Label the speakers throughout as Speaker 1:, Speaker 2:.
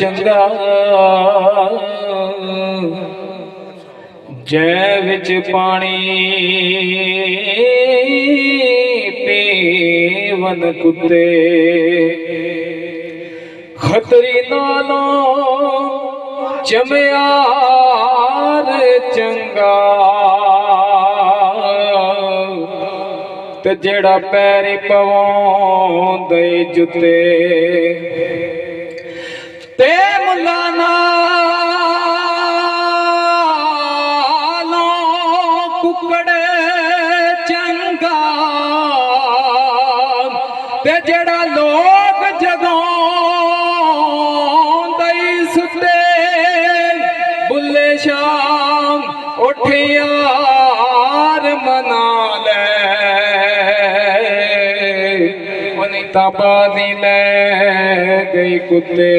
Speaker 1: चंगा जै विच पानी पीवन कुत्ते खतरी नालों चमयार चंगा ते जेड़ा पैरी पवांदे जुत्ते ते मुल्ला नालों कुकड़े चंगा ते जेड़ा लोग जगांदे सुते बुल्ले शाम उठ यार मना ले ताबादी ले गई कुत्ते।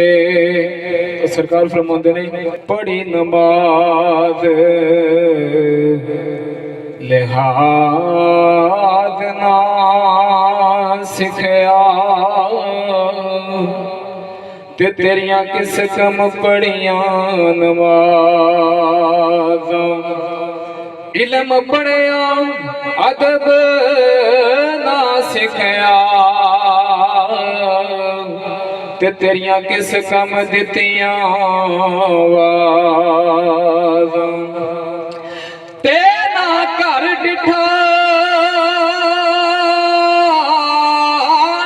Speaker 1: तो सरकार फरमाते ने पढ़ी नमाज लिहाज ना सिखया ते तेरियां किस कम पढ़ियां नमाज इलम पढ़िया अदब ना सिखया ते तेरियां किस कम दितियां वाज़ां ते ना घर डिठा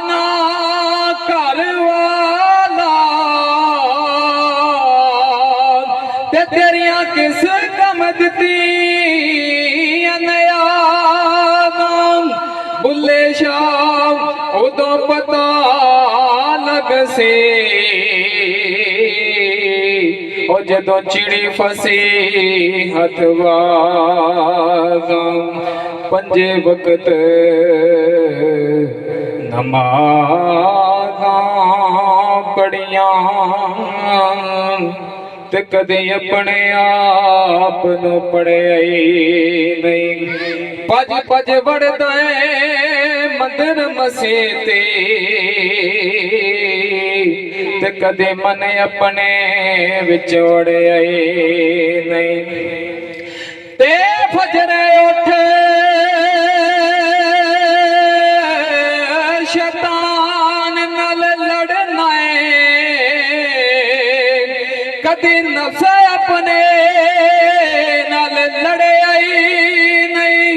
Speaker 1: ना घर वाला ते तेरियां किस कम दितियां बुल्ले शाम उदों पता लग से ओ जदों चिड़ी फसी हथ वाज़ां पंजे वक्त नमाज़ां पढ़ियां ते कदे अपने आप नू पढ़िया नहीं भज भज वड़दा मंदिर मसीते ते कदे मन अपने विचोड़े नहीं ते फजरे उठ शैतान नाल लड़ना कदी नफ्स अपने नाल लड़े नहीं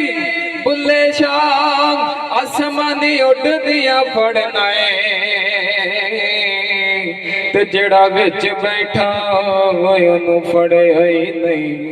Speaker 1: बुल्ले शाम आसमानी उड़दियां फड़ना ते जेड़ा विच बैठा ओनू फड़े नहीं।